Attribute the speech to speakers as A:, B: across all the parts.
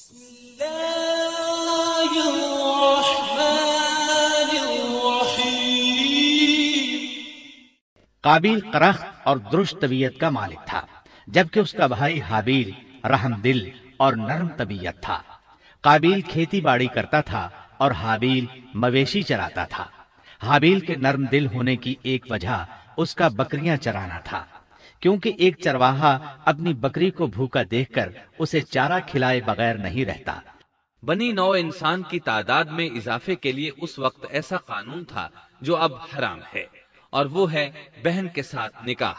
A: بسم اللہ الرحمن الرحیم۔
B: قابیل قرخت اور درست طبیعت کا مالک تھا، جبکہ اس کا بھائی حابیل رحم دل اور نرم طبیعت تھا۔ قابیل کھیتی باڑی کرتا تھا اور حابیل مویشی چراتا تھا۔ حابیل کے نرم دل ہونے کی ایک وجہ اس کا بکریاں چرانا تھا، کیونکہ ایک چرواہا اپنی بکری کو بھوکا دیکھ کر اسے چارہ کھلائے بغیر نہیں رہتا۔
C: بنی نوع انسان کی تعداد میں اضافے کے لیے اس وقت ایسا قانون تھا جو اب حرام ہے، اور وہ ہے بہن کے ساتھ نکاح۔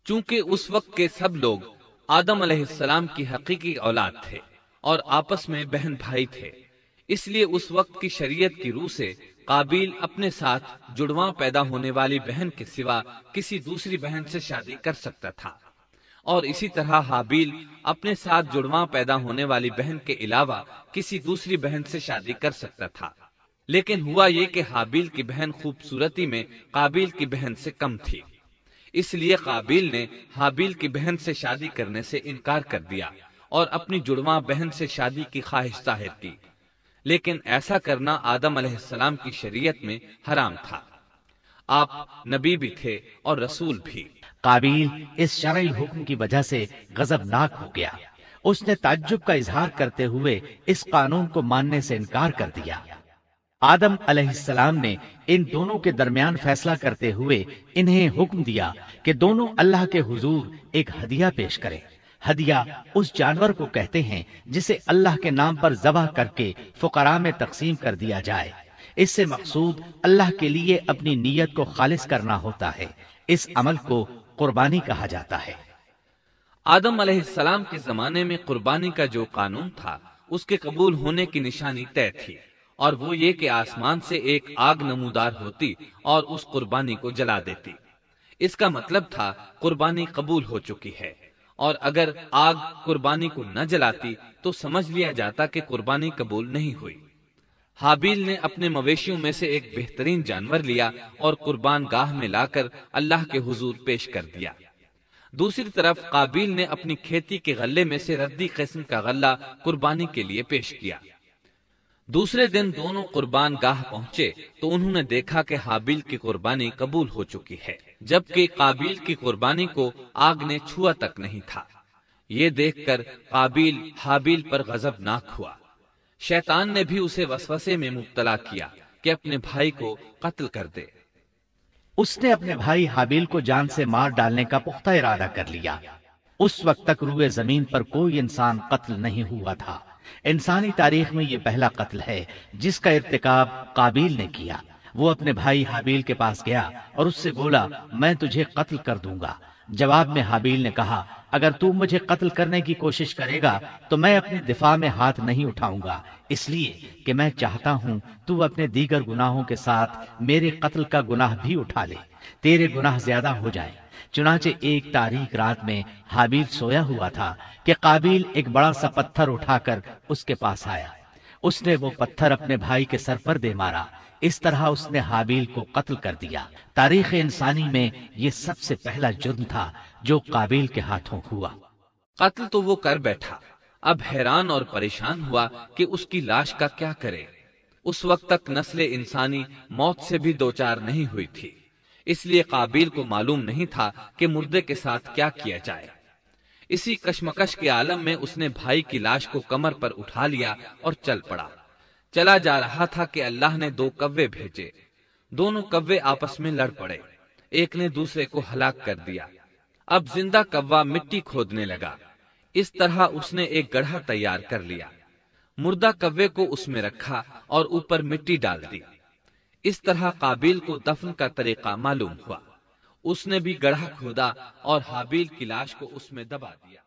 C: چونکہ اس وقت کے سب لوگ آدم علیہ السلام کی حقیقی اولاد تھے اور آپس میں بہن بھائی تھے، اس لیے اس وقت کی شریعت کی روح سے قابیل اپنے ساتھ جڑواں پیدا ہونے والی بہن کے سوا کسی دوسری بہن سے شادی کر سکتا تھا، اور اسی طرح حابیل اپنے ساتھ جڑواں پیدا ہونے والی بہن کے علاوہ کسی دوسری بہن سے شادی کر سکتا تھا۔ لیکن ہوا یہ کہ حابیل کی بہن خوبصورتی میں قابیل کی بہن سے کم تھی، اس لیے قابیل نے حابیل کی بہن سے شادی کرنے سے انکار کر دیا اور اپنی جڑواں بہن سے شادی کی خواہش ظاہر کی۔ لیکن ایسا کرنا آدم علیہ السلام کی شریعت میں حرام تھا۔ آپ نبی بھی تھے اور رسول بھی۔
B: قابیل اس شرعی حکم کی وجہ سے غضبناک ہو گیا۔ اس نے تعجب کا اظہار کرتے ہوئے اس قانون کو ماننے سے انکار کر دیا۔ آدم علیہ السلام نے ان دونوں کے درمیان فیصلہ کرتے ہوئے انہیں حکم دیا کہ دونوں اللہ کے حضور ایک ہدیہ پیش کریں۔ ہدیہ اس جانور کو کہتے ہیں جسے اللہ کے نام پر ذبح کر کے فقراء میں تقسیم کر دیا جائے۔ اس سے مقصود اللہ کے لیے اپنی نیت کو خالص کرنا ہوتا ہے۔ اس عمل کو قربانی کہا جاتا ہے۔
C: آدم علیہ السلام کے زمانے میں قربانی کا جو قانون تھا اس کے قبول ہونے کی نشانی طے تھی، اور وہ یہ کہ آسمان سے ایک آگ نمودار ہوتی اور اس قربانی کو جلا دیتی۔ اس کا مطلب تھا قربانی قبول ہو چکی ہے، اور اگر آگ قربانی کو نہ جلاتی تو سمجھ لیا جاتا کہ قربانی قبول نہیں ہوئی۔ حابیل نے اپنے مویشیوں میں سے ایک بہترین جانور لیا اور قربان گاہ میں لا کر اللہ کے حضور پیش کر دیا۔ دوسری طرف قابیل نے اپنی کھیتی کے غلے میں سے ردی قسم کا غلہ قربانی کے لیے پیش کیا۔ دوسرے دن دونوں قربان گاہ پہنچے تو انہوں نے دیکھا کہ حابیل کی قربانی قبول ہو چکی ہے، جبکہ قابیل کی قربانی کو آگ نے چھوا تک نہیں تھا۔ یہ دیکھ کر قابیل حابیل پر غضبناک ہوا۔ شیطان نے بھی اسے وسوسے میں مبتلا کیا کہ اپنے بھائی کو قتل کر دے۔
B: اس نے اپنے بھائی حابیل کو جان سے مار ڈالنے کا پختہ ارادہ کر لیا۔ اس وقت تک روئے زمین پر کوئی انسان قتل نہیں ہوا تھا۔ انسانی تاریخ میں یہ پہلا قتل ہے جس کا ارتکاب قابیل نے کیا۔ وہ اپنے بھائی حابیل کے پاس گیا اور اس سے بولا، میں تجھے قتل کر دوں گا۔ جواب میں حابیل نے کہا، اگر تو مجھے قتل کرنے کی کوشش کرے گا تو میں اپنی دفاع میں ہاتھ نہیں اٹھاؤں گا، اس لیے کہ میں چاہتا ہوں تو اپنے دیگر گناہوں کے ساتھ میرے قتل کا گناہ بھی اٹھا لے، تیرے گناہ زیادہ ہو جائیں۔ چنانچہ ایک تاریک رات میں حابیل سویا ہوا تھا کہ قابیل ایک بڑا سا پتھر اٹھا کر اس کے پاس آیا۔ اس نے وہ پتھر اپنے بھائی کے سر پر دے مارا۔ اس طرح اس نے حابیل کو قتل کر دیا۔ تاریخ انسانی میں یہ سب سے پہلا جرم تھا جو قابیل کے ہاتھوں ہوا۔
C: قتل تو وہ کر بیٹھا، اب حیران اور پریشان ہوا کہ اس کی لاش کا کیا کرے۔ اس وقت تک نسل انسانی موت سے بھی دوچار نہیں ہوئی تھی، اس لیے قابیل کو معلوم نہیں تھا کہ مردے کے ساتھ کیا کیا جائے۔ اسی کشمکش کے عالم میں اس نے بھائی کی لاش کو کمر پر اٹھا لیا اور چل پڑا۔ چلا جا رہا تھا کہ اللہ نے دو کوے بھیجے۔ دونوں کوے آپس میں لڑ پڑے، ایک نے دوسرے کو ہلاک کر دیا۔ اب زندہ کوا مٹی کھودنے لگا۔ اس طرح اس نے ایک گڑھا تیار کر لیا، مردہ کوے کو اس میں رکھا اور اوپر مٹی ڈال دی۔ اس طرح قابیل کو دفن کا طریقہ معلوم ہوا۔ اس نے بھی گڑھا کھودا اور حابیل کی لاش کو اس میں دبا دیا۔